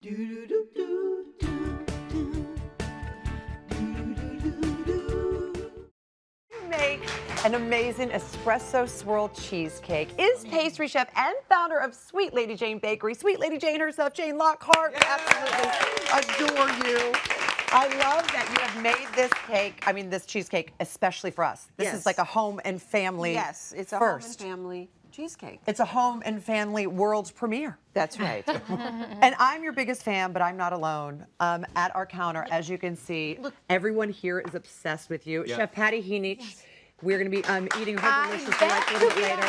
Make an amazing espresso swirl cheesecake is pastry chef and founder of Sweet Lady Jane Bakery. Sweet Lady Jane herself, Jane Lockhart. Absolutely adore you. I love that you have made this cake, this cheesecake, especially for us. This is like a home and family Yes, it's a first. home and family cheesecake. It's a home and family world premiere. That's right. And I'm your biggest fan, but I'm not alone. At our counter, as you can see, everyone here is obsessed with you. Chef Patty Heenich, we're going to be eating her delicious delight a little bit later.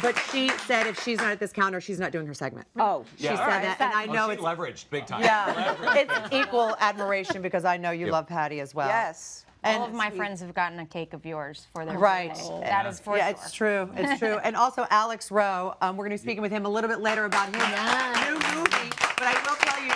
But she said if she's not at this counter, she's not doing her segment. Oh, she said that, and I know it's leveraged big time. Yeah, it's equal admiration because I know you love Patty as well. yes. All of my friends have gotten a cake of yours for their Right. birthday. That is for sure. It's true. It's true. And also Alex Rowe, we're going to be speaking with him a little bit later about his new movie. But I will tell you,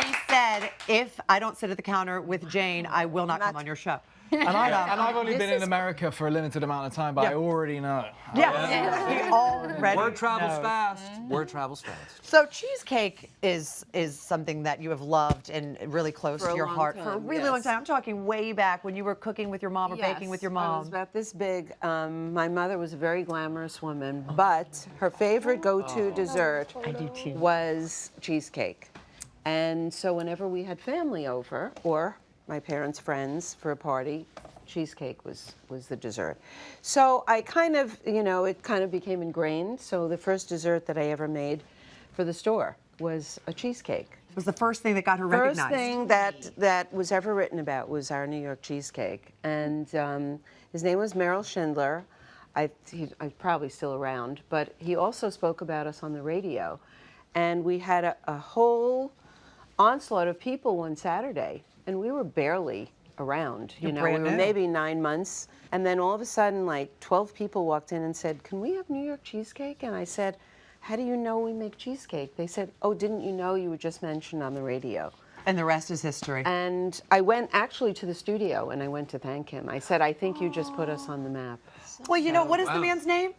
he said, if I don't sit at the counter with Jane, I will not come on your show. And I've only been in America for a limited amount of time, but I already know. He already Word travels knows. fast. Word travels fast. So cheesecake is something that you have loved and really close For to a your long heart for a time, really long yes. time. I'm talking way back when you were cooking with your mom or baking with your I mom. was about this big. My mother was a very glamorous woman, but her favorite go-to dessert was cheesecake. And so whenever we had family over, or my parents' friends for a party, cheesecake was the dessert. So I kind of, it kind of became ingrained. So the first dessert that I ever made for the store was a cheesecake. It was the first thing that got her recognized. First thing that was ever written about was our New York cheesecake. And his name was Merrill Schindler. He's probably still around, but he also spoke about us on the radio. And we had a whole onslaught of people one Saturday, and we were barely around. We were maybe 9 months. And then all of a sudden, like 12 people walked in and said, "Can we have New York cheesecake?" And I said, "How do you know we make cheesecake?" They said, "Oh, didn't you know you were just mentioned on the radio?" And the rest is history. And I went actually to the studio and I went to thank him. I said, "I think you just put us on the map." Well, what is the man's name?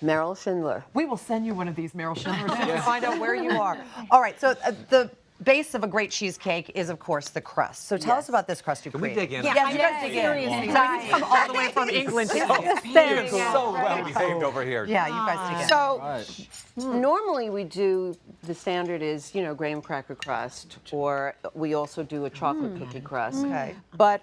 Merrill Schindler. We will send you one of these Merrill Schindlers to find out where you are. All right, so the base of a great cheesecake is, of course, the crust. So tell us about this crust you created. Can we dig in? Yeah, you guys dig in. Seriously. We've come all the way from England to You're so well behaved over here. Yeah, you guys dig in. So normally we do, the standard is, graham cracker crust, or we also do a chocolate cookie crust. Okay. But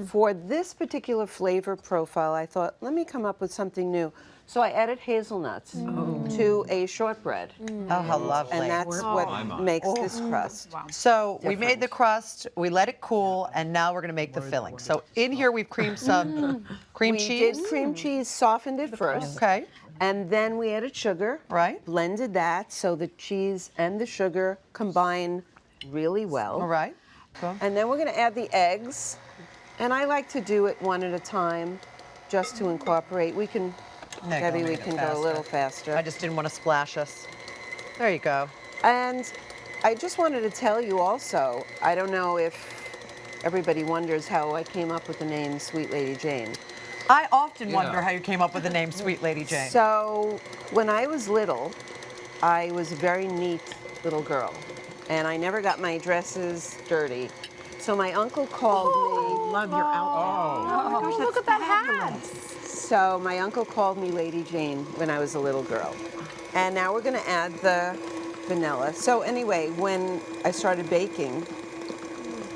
for this particular flavor profile, I thought, let me come up with something new. So I added hazelnuts to a shortbread. Oh, how lovely. And that's what makes this crust. So we made the crust, we let it cool, and now we're going to make the filling. So in here we've creamed some cream cheese. We did cream cheese, softened it first. Okay. And then we added sugar. Right. Blended that so the cheese and the sugar combine really well. All right. Cool. And then we're going to add the eggs. And I like to do it one at a time just to incorporate. We can, Debbie, we can go a little faster. I just didn't want to splash us. There you go. And I just wanted to tell you also, I don't know if everybody wonders how I came up with the name Sweet Lady Jane. I often wonder how you came up with the name Sweet Lady Jane. So when I was little, I was a very neat little girl. And I never got my dresses dirty. So my uncle called me. Love your outfit. Oh my gosh, Look at that hat. So my uncle called me Lady Jane when I was a little girl. And now we're going to add the vanilla. So anyway, when I started baking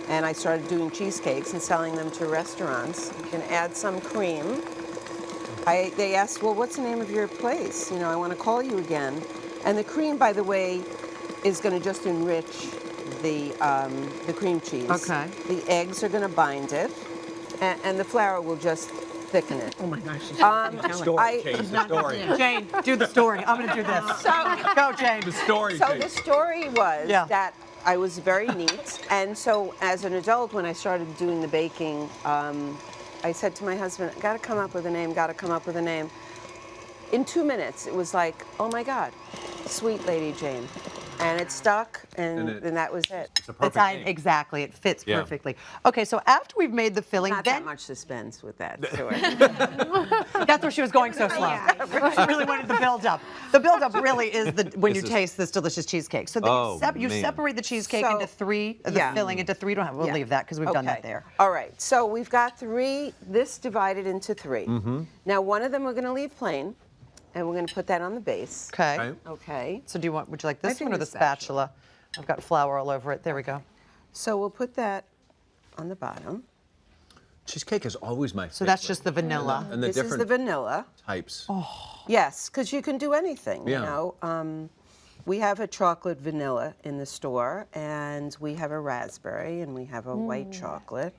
and I started doing cheesecakes and selling them to restaurants, you can add some cream. They asked, well, what's the name of your place? I want to call you again. And the cream, by the way, is going to just enrich the cream cheese. Okay. The eggs are going to bind it, and the flour will just thicken it. Oh my gosh. Story, change the story. Jane, do the story. I'm going to do this. Go, Jane. The story, So Jane. the story was that I was very neat, and so as an adult, when I started doing the baking, I said to my husband, got to come up with a name, got to come up with a name. In 2 minutes, it was like, oh my God, Sweet Lady Jane. And it stuck, And and it- that was it. It's a perfect name. Exactly, it fits Yeah. perfectly. Okay, so after we've made the filling, Not then that much suspense with that to it. that's where she was going so slow. She really wanted the build-up. The build-up really is when you This is- taste this delicious cheesecake. So then Oh, you man. separate the cheesecake So- into three, the yeah. filling into three. We'll Yeah. leave that because we've done that Okay. there. All right, so we've got this divided into 3. Mm-hmm. Now, one of them we're going to leave plain, and we're going to put that on the base. Okay. Okay. Okay. So would you like I this think one or the the spatula. spatula? I've got flour all over it. There we go. So we'll put that on the bottom. Cheesecake is always my favorite. So that's just the vanilla. And the This is different the vanilla. types. Yes, because you can do anything, Yeah. you know. We have a chocolate vanilla in the store, and we have a raspberry, and we have a white chocolate,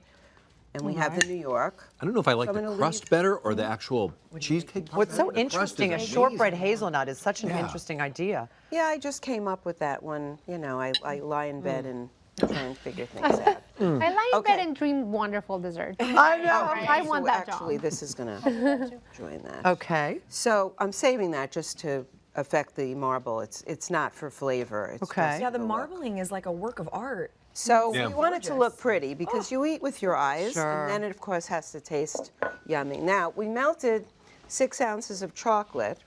and we have the New York. I don't know if I like So I'm the gonna crust leave- better or the actual cheesecake. What's so The crust is interesting, a amazing. shortbread hazelnut is such an Yeah. interesting idea. Yeah, I just came up with that one. You know, I lie in bed and try and figure things out. I lie in Okay. bed and dream wonderful dessert. I know. I want that Actually, job. this is going to join that. Okay. So I'm saving that just to affect the marble. It's not for flavor. It's Okay. just Yeah, the look. marbling is like a work of art. So Yeah. we want it to look pretty because you eat with your eyes, Sure. and then it of course has to taste yummy. Now we melted 6 ounces of chocolate,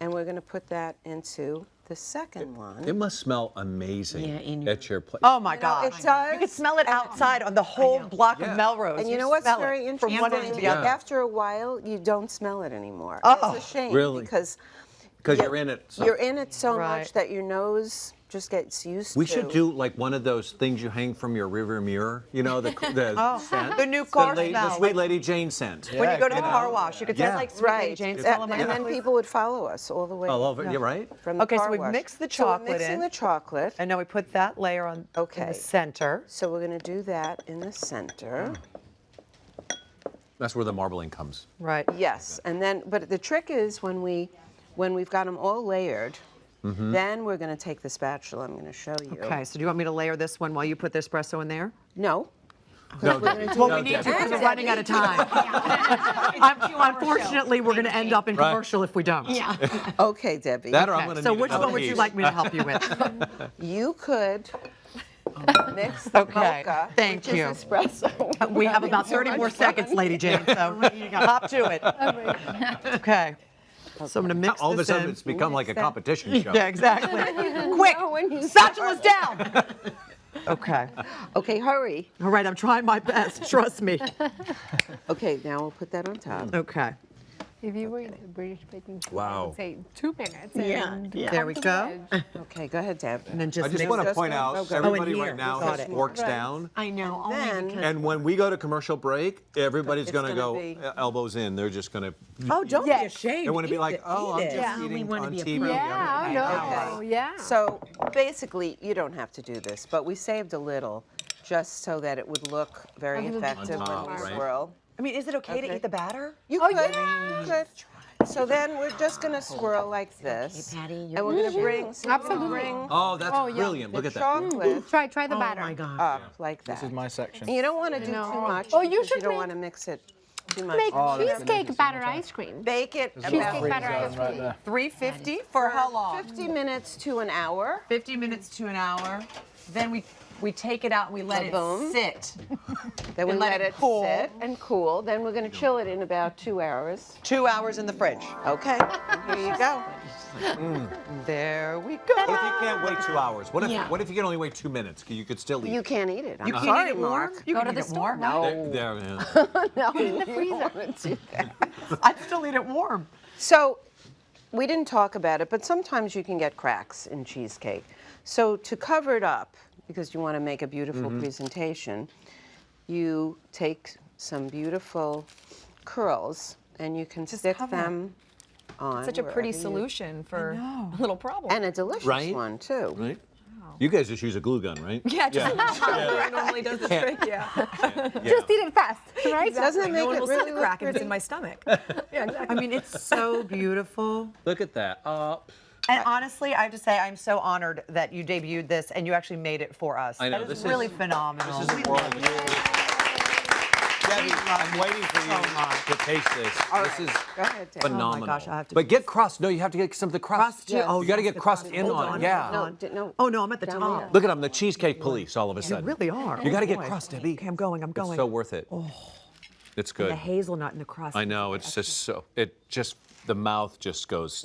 and we're going to put that into the second one. It must smell amazing at your place. Oh my You know, gosh. it does. You could smell it outside on the whole block Yeah. of Melrose. And you know what's smell it very from one end to interesting? the other. After a while, you don't smell it anymore. Oh, it's a shame really? because Because you're in it. So. you're in it so Right. much that your nose just gets used We to. should do like one of those things you hang from your rear mirror. You know, the scent. The new car the smell. Sweet Lady Jane scent. When you go to the Yeah. car wash, you could say Yeah. like Sweet Lady Right, Jane. and, smell of my and then nose. people would follow us all the way. All over. You're right. From the Okay, so car we've wash. mixed the So we're chocolate mixing in. the chocolate. And now we put that layer on in Okay. the center. So we're going to do that in the center. That's where the marbling comes. Right. Yes, and then, but the trick is when we've got them all layered, then we're going to take the spatula. I'm going to show you. Okay, so do you want me to layer this one while you put the espresso in there? No. No, Well, we need to because we're running out of time. Unfortunately, we're going to end up in Right. commercial if we don't. Yeah. Okay, Debbie. that or I'm going to So need which another one would you piece. like me to help you with? You could mix the Okay, mocha, thank which you. is espresso. We have about 30 more seconds, Lady Jane, so hop to it. Okay. So I'm going to mix All of a this sudden, in. it's become like a competition show. Yeah, exactly. Quick, spatula's down. Okay. Okay, hurry. All right, I'm trying my best. Trust me. Okay, now we'll put that on top. Okay. If you were in the British baking school, I Wow. would say 2 minutes. and There we go. Okay, go ahead, Deb. And then just I just mix want to Just point one. out, Oh, go. everybody here. right now Got has it. forks down. I know. Then, And when we go to commercial break, everybody's It's going to gonna go be- elbows in. They're just going to. Oh, don't be ashamed. They want to be Eat like, it, oh, eat I'm it. just eating on TV. Yeah, no, Okay. yeah. so basically, you don't have to do this, but we saved a little just so that it would look very effective On top, when we right? swirl. I mean, is it okay to Okay. eat the batter? You could. You could. So then we're just going to swirl like this. And we're going to bring, so we're gonna Absolutely. bring Oh, that's Oh, yeah. bryliant. Look the at that. chocolate Try the batter. up like that. This is my section. And you don't want to do No. too much Oh, you because should you don't make- want to mix it too much. Make Oh, that's cheesecake batter ice cream. Bake it Cheesecake about batter ice Right cream. there. 350 for how long? 50 minutes to an hour. 50 minutes to an hour. Then we take it out and we let it Boom. sit. Then we And let let it it cool. sit and cool. Then we're going to chill it in about 2 hours. 2 hours in the fridge. Okay, here you go. There we go. What if you can't wait 2 hours? What if you can only wait 2 minutes? You could still eat. You can't eat it. I'm You can't sorry, eat it warm? Mark. You Go can to eat the it store. warm. No, There, yeah. no, you don't want to do that. I'd still eat it warm. So, we didn't talk about it, but sometimes you can get cracks in cheesecake. So to cover it up, because you want to make a beautiful presentation, you take some beautiful curls and you can stick cover them on. Such a pretty wherever you- solution for a little problem. And a delicious Right? one, too. Right? You guys just use a glue gun, right? yeah, just normally does the trick. Yeah. Just eat it fast, right? Doesn't it make No one it will see really the look crack if it's pretty? in my stomach. Yeah, exactly. I mean, it's so beautiful. Look at that. And honestly, I have to say, I'm so honored that you debuted this and you actually made it for us. I know, That is this really is- phenomenal. This is the world. Debbie, I'm waiting for you to taste this. All This right, is go ahead, Ted. phenomenal. Oh my gosh, I have to. But get crust. No, you have to get some of the crust. Crust too. Oh, you got to yes, get the crust crust. in Hold on on, it. Yeah. hold on. No. Oh no, I'm at the Down top. there. Look at I'm the cheesecake police all of a You sudden. really are. You Oh, got to get boy. crust, Debbie. Okay, I'm going. I'm going. It's so worth it. It's good. The hazelnut in the crust. I know. It's just so. The mouth just goes.